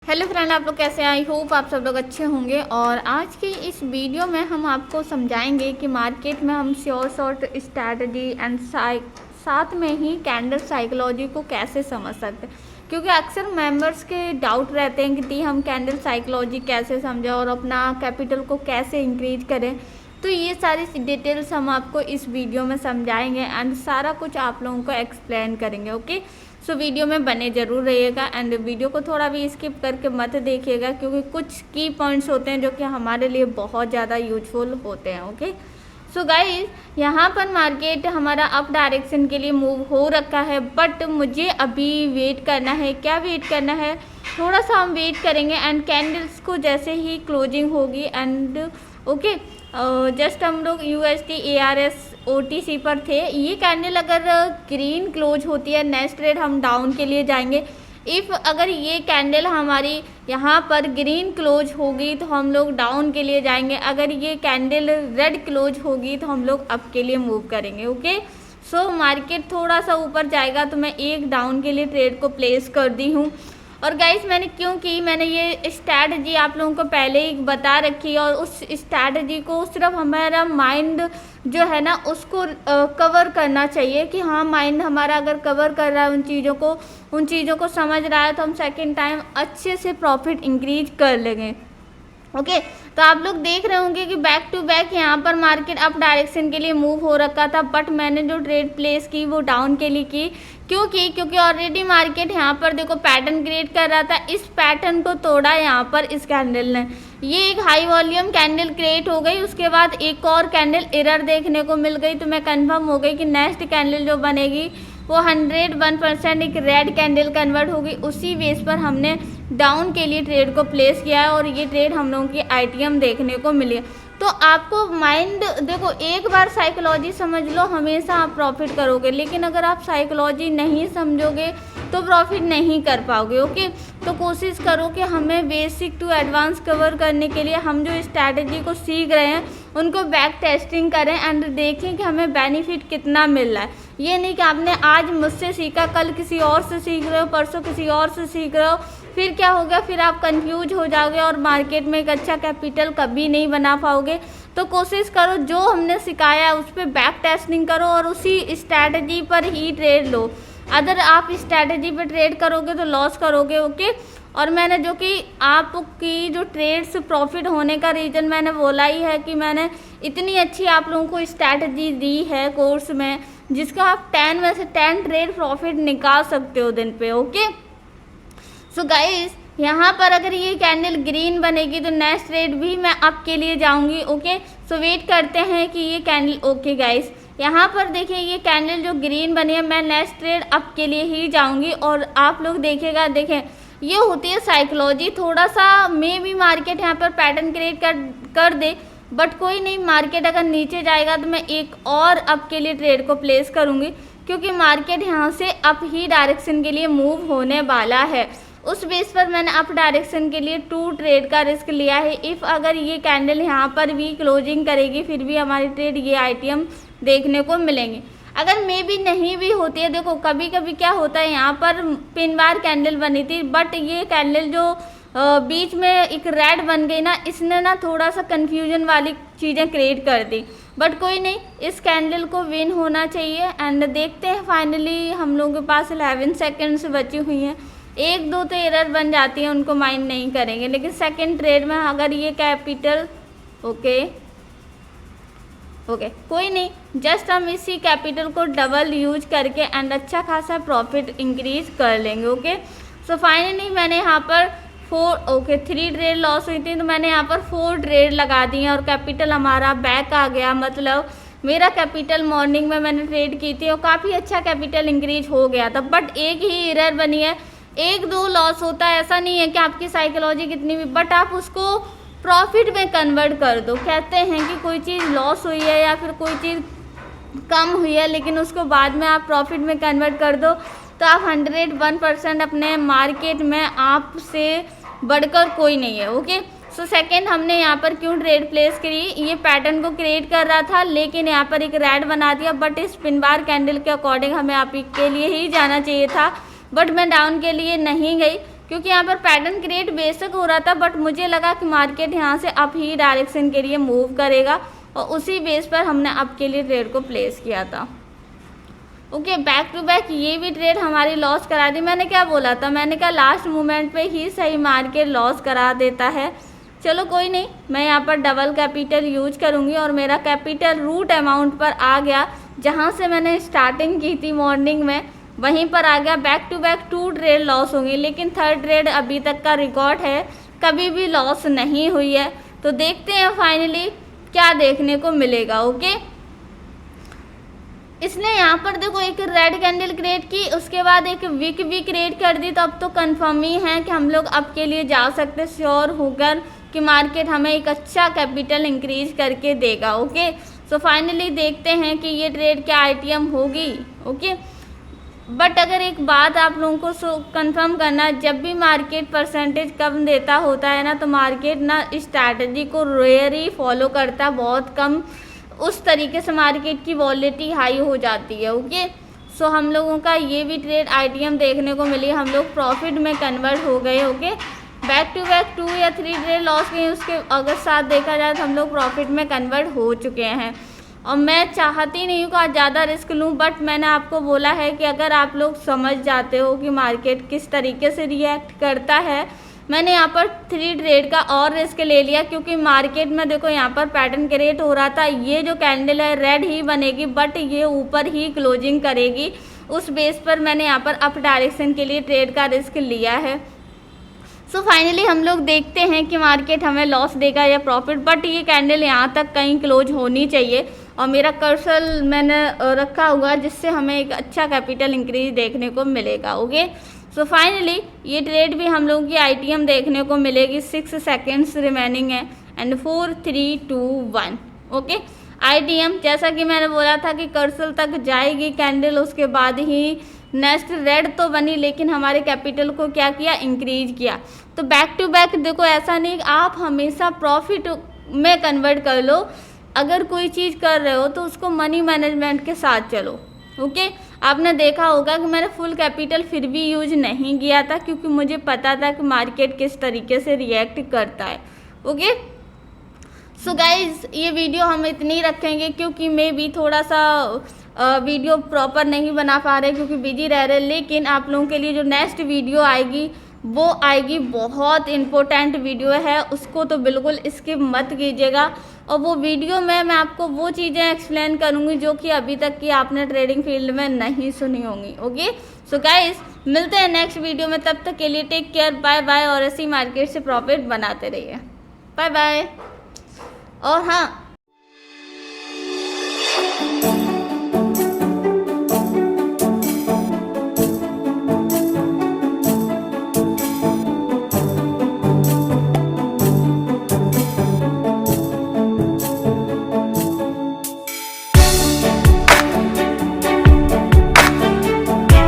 Hello friend, आप लोग कैसे हैं? आई होप आप सब लोग अच्छे होंगे। और आज की इस वीडियो में हम आपको समझाएंगे कि मार्केट में हम शॉर्ट स्ट्रैटेजी एंड साथ में ही कैंडल साइकोलॉजी को कैसे समझ सकते हैं, क्योंकि अक्सर मेंबर्स के डाउट रहते हैं कि हम कैंडल साइकोलॉजी कैसे समझें और अपना कैपिटल को कैसे इंक्रीज करें। तो ये सारी डिटेल्स हम आपको इस वीडियो में समझाएंगे एंड सारा कुछ आप लोगों को एक्सप्लेन करेंगे। ओके, सो वीडियो में बने ज़रूर रहिएगा एंड वीडियो को थोड़ा भी स्किप करके मत देखिएगा, क्योंकि कुछ की पॉइंट्स होते हैं जो कि हमारे लिए बहुत ज़्यादा यूजफुल होते हैं। ओके, सो गाइस, यहाँ पर मार्केट हमारा अप डायरेक्शन के लिए मूव हो रखा है, बट मुझे अभी वेट करना है। क्या वेट करना है? थोड़ा सा हम वेट करेंगे एंड कैंडल्स को जैसे ही क्लोजिंग होगी एंड ओके, जस्ट हम लोग USD ARS OTC पर थे। ये कैंडल अगर ग्रीन क्लोज होती है, नेक्स्ट ट्रेड हम डाउन के लिए जाएंगे। इफ़ अगर ये कैंडल हमारी यहाँ पर ग्रीन क्लोज होगी तो हम लोग डाउन के लिए जाएंगे। अगर ये कैंडल रेड क्लोज होगी तो हम लोग अप के लिए मूव करेंगे। ओके, सो मार्केट थोड़ा सा ऊपर जाएगा तो मैं एक डाउन के लिए ट्रेड को प्लेस कर दी हूँ। और गाइस, मैंने क्यों की, मैंने ये स्ट्रैटेजी आप लोगों को पहले ही बता रखी है और उस स्ट्रैटेजी को सिर्फ हमारा माइंड जो है ना उसको कवर करना चाहिए कि हाँ, माइंड हमारा अगर कवर कर रहा है उन चीज़ों को समझ रहा है तो हम सेकंड टाइम अच्छे से प्रॉफिट इंक्रीज कर लेंगे। ओके, तो आप लोग देख रहे होंगे कि बैक टू बैक यहाँ पर मार्केट अप डायरेक्शन के लिए मूव हो रखा था, बट मैंने जो ट्रेड प्लेस की वो डाउन के लिए की। क्योंकि ऑलरेडी मार्केट यहाँ पर देखो पैटर्न क्रिएट कर रहा था। इस पैटर्न को तोड़ा यहाँ पर इस कैंडल ने। ये एक हाई वॉल्यूम कैंडल क्रिएट हो गई, उसके बाद एक और कैंडल एरर देखने को मिल गई, तो मैं कंफर्म हो गई कि नेक्स्ट कैंडल जो बनेगी वो 101% एक रेड कैंडल कन्वर्ट होगी। उसी बेस पर हमने डाउन के लिए ट्रेड को प्लेस किया है और ये ट्रेड हम लोगों की ITM देखने को मिली है। तो आपको माइंड देखो, एक बार साइकोलॉजी समझ लो, हमेशा आप प्रॉफिट करोगे, लेकिन अगर आप साइकोलॉजी नहीं समझोगे तो प्रॉफिट नहीं कर पाओगे। ओके, तो कोशिश करो कि हमें बेसिक टू एडवांस कवर करने के लिए हम जो स्ट्रैटेजी को सीख रहे हैं उनको बैक टेस्टिंग करें एंड देखें कि हमें बेनिफिट कितना मिल रहा है। ये नहीं कि आपने आज मुझसे सीखा, कल किसी और से सीख रहे हो, परसों किसी और से सीख रहे हो, फिर क्या होगा, फिर आप कंफ्यूज हो जाओगे और मार्केट में एक अच्छा कैपिटल कभी नहीं बना पाओगे। तो कोशिश करो जो हमने सिखाया उस पर बैक टेस्टिंग करो और उसी स्ट्रैटेजी पर ही ट्रेड लो। अगर आप स्ट्रैटेजी पर ट्रेड करोगे तो लॉस करोगे। ओके, और मैंने जो कि आपकी जो ट्रेड्स प्रॉफिट होने का रीज़न मैंने बोला ही है कि मैंने इतनी अच्छी आप लोगों को स्ट्रैटेजी दी है कोर्स में, जिसका आप 10 में से 10 ट्रेड प्रॉफिट निकाल सकते हो दिन पे। ओके, सो गाइस, यहाँ पर अगर ये कैंडल ग्रीन बनेगी तो नेक्स्ट ट्रेड भी मैं आपके लिए जाऊँगी। ओके, सो वेट करते हैं कि ये कैंडल। ओके गाइस, यहाँ पर देखिए ये कैंडल जो ग्रीन बनी है, मैं नेक्स्ट ट्रेड अप के लिए ही जाऊँगी और आप लोग देखिएगा। देखें, ये होती है साइकोलॉजी। थोड़ा सा मे भी मार्केट यहाँ पर पैटर्न क्रिएट कर दे, बट कोई नहीं, मार्केट अगर नीचे जाएगा तो मैं एक और अप के लिए ट्रेड को प्लेस करूँगी, क्योंकि मार्केट यहाँ से अप ही डायरेक्शन के लिए मूव होने वाला है। उस बेस पर मैंने अप डायरेक्शन के लिए 2 ट्रेड का रिस्क लिया है। इफ़ अगर ये कैंडल यहाँ पर भी क्लोजिंग करेगी फिर भी हमारी ट्रेड ये ITM देखने को मिलेंगे। अगर मे भी नहीं भी होती है, देखो कभी कभी क्या होता है, यहाँ पर पिन बार कैंडल बनी थी, बट ये कैंडल जो बीच में एक रेड बन गई ना, इसने ना थोड़ा सा कन्फ्यूजन वाली चीज़ें क्रिएट कर दी। बट कोई नहीं, इस कैंडल को विन होना चाहिए एंड देखते हैं। फाइनली हम लोगों के पास 11 सेकेंड्स बची हुई हैं। एक दो तो एरर बन जाती है, उनको माइंड नहीं करेंगे, लेकिन सेकंड ट्रेड में अगर ये कैपिटल ओके कोई नहीं, जस्ट हम इसी कैपिटल को डबल यूज करके एंड अच्छा खासा प्रॉफिट इंक्रीज कर लेंगे। ओके, सो फाइनली मैंने यहाँ पर 3 ट्रेड लॉस हुई थी, तो मैंने यहाँ पर 4 ट्रेड लगा दी हैं और कैपिटल हमारा बैक आ गया। मतलब मेरा कैपिटल मॉर्निंग में मैंने ट्रेड की थी और काफ़ी अच्छा कैपिटल इंक्रीज हो गया था, बट एक ही एरर बनी है। 1-2 लॉस होता है, ऐसा नहीं है कि आपकी साइकोलॉजी कितनी भी, बट आप उसको प्रॉफिट में कन्वर्ट कर दो। कहते हैं कि कोई चीज़ लॉस हुई है या फिर कोई चीज़ कम हुई है, लेकिन उसको बाद में आप प्रॉफिट में कन्वर्ट कर दो तो आप 101% अपने मार्केट में आपसे बढ़कर कोई नहीं है। ओके, सो सेकेंड हमने यहाँ पर क्यों ट्रेड प्लेस करी, ये पैटर्न को क्रिएट कर रहा था लेकिन यहाँ पर एक रेड बना दिया, बट इस पिन बार कैंडल के अकॉर्डिंग हमें आप के लिए ही जाना चाहिए था, बट मैं डाउन के लिए नहीं गई क्योंकि यहाँ पर पैटर्न क्रिएट बेशक हो रहा था, बट मुझे लगा कि मार्केट यहाँ से अप ही डायरेक्शन के लिए मूव करेगा और उसी बेस पर हमने अप के लिए ट्रेड को प्लेस किया था। ओके, बैक टू बैक ये भी ट्रेड हमारी लॉस करा दी। मैंने क्या बोला था, मैंने कहा लास्ट मोमेंट पे ही सही मार्केट लॉस करा देता है। चलो कोई नहीं, मैं यहाँ पर डबल कैपिटल यूज करूँगी और मेरा कैपिटल रूट अमाउंट पर आ गया, जहाँ से मैंने स्टार्टिंग की थी मॉर्निंग में वहीं पर आ गया। Back to back 2 trade loss होंगी, लेकिन थर्ड ट्रेड अभी तक का रिकॉर्ड है, कभी भी लॉस नहीं हुई है। तो देखते हैं फाइनली क्या देखने को मिलेगा। ओके, इसने यहाँ पर देखो एक रेड कैंडल क्रिएट की, उसके बाद एक वीक भी क्रिएट कर दी, तो अब तो कंफर्म ही है कि हम लोग अब के लिए जा सकते श्योर होकर कि मार्केट हमें एक अच्छा कैपिटल इंक्रीज करके देगा। ओके, सो फाइनली देखते हैं कि ये ट्रेड क्या आईटीएम होगी। ओके, बट अगर एक बात आप लोगों को कंफर्म करना, जब भी मार्केट परसेंटेज कम देता होता है ना, तो मार्केट ना स्ट्रैटेजी को रेयरली फॉलो करता, बहुत कम उस तरीके से मार्केट की वॉलेटिलिटी हाई हो जाती है। ओके, सो हम लोगों का ये भी ट्रेड आईटीएम देखने को मिली, हम लोग प्रॉफिट में कन्वर्ट हो गए। ओके, बैक टू बैक 2 या 3 ट्रेड लॉस गए, उसके अगर साथ देखा जाए तो हम लोग प्रॉफिट में कन्वर्ट हो चुके हैं। और मैं चाहती नहीं हूँ कि ज़्यादा रिस्क लूँ, बट मैंने आपको बोला है कि अगर आप लोग समझ जाते हो कि मार्केट किस तरीके से रिएक्ट करता है, मैंने यहाँ पर 3 ट्रेड का और रिस्क ले लिया, क्योंकि मार्केट में देखो यहाँ पर पैटर्न क्रिएट हो रहा था, ये जो कैंडल है रेड ही बनेगी, बट ये ऊपर ही क्लोजिंग करेगी। उस बेस पर मैंने यहाँ पर अप डायरेक्शन के लिए ट्रेड का रिस्क लिया है। सो फाइनली हम लोग देखते हैं कि मार्केट हमें लॉस देगा या प्रॉफिट, बट ये कैंडल यहाँ तक कहीं क्लोज होनी चाहिए। और मेरा कर्सर मैंने रखा हुआ, जिससे हमें एक अच्छा कैपिटल इंक्रीज देखने को मिलेगा। ओके, सो फाइनली ये ट्रेड भी हम लोगों की आईटीएम देखने को मिलेगी। 6 सेकेंड्स रिमेनिंग है एंड 4 3 2 1। ओके, आईटीएम जैसा कि मैंने बोला था कि कर्सर तक जाएगी कैंडल, उसके बाद ही नेक्स्ट रेड तो बनी, लेकिन हमारे कैपिटल को क्या किया, इंक्रीज किया। तो बैक टू बैक देखो, ऐसा नहीं आप हमेशा प्रॉफिट में कन्वर्ट कर लो। अगर कोई चीज़ कर रहे हो तो उसको मनी मैनेजमेंट के साथ चलो। ओके, आपने देखा होगा कि मैंने फुल कैपिटल फिर भी यूज नहीं किया था, क्योंकि मुझे पता था कि मार्केट किस तरीके से रिएक्ट करता है। ओके, सो गाइज ये वीडियो हम इतनी रखेंगे, क्योंकि मैं भी थोड़ा सा वीडियो प्रॉपर नहीं बना पा रहे क्योंकि बिजी रह रहे। लेकिन आप लोगों के लिए जो नेक्स्ट वीडियो आएगी वो आएगी, बहुत इम्पोर्टेंट वीडियो है, उसको तो बिल्कुल स्किप मत कीजिएगा। और वो वीडियो में मैं आपको वो चीज़ें एक्सप्लेन करूँगी जो कि अभी तक की आपने ट्रेडिंग फील्ड में नहीं सुनी होंगी। ओके, सो गाइज मिलते हैं नेक्स्ट वीडियो में, तब तक के लिए टेक केयर, बाय बाय। और ऐसी मार्केट से प्रॉफिट बनाते रहिए, बाय बाय। और हाँ,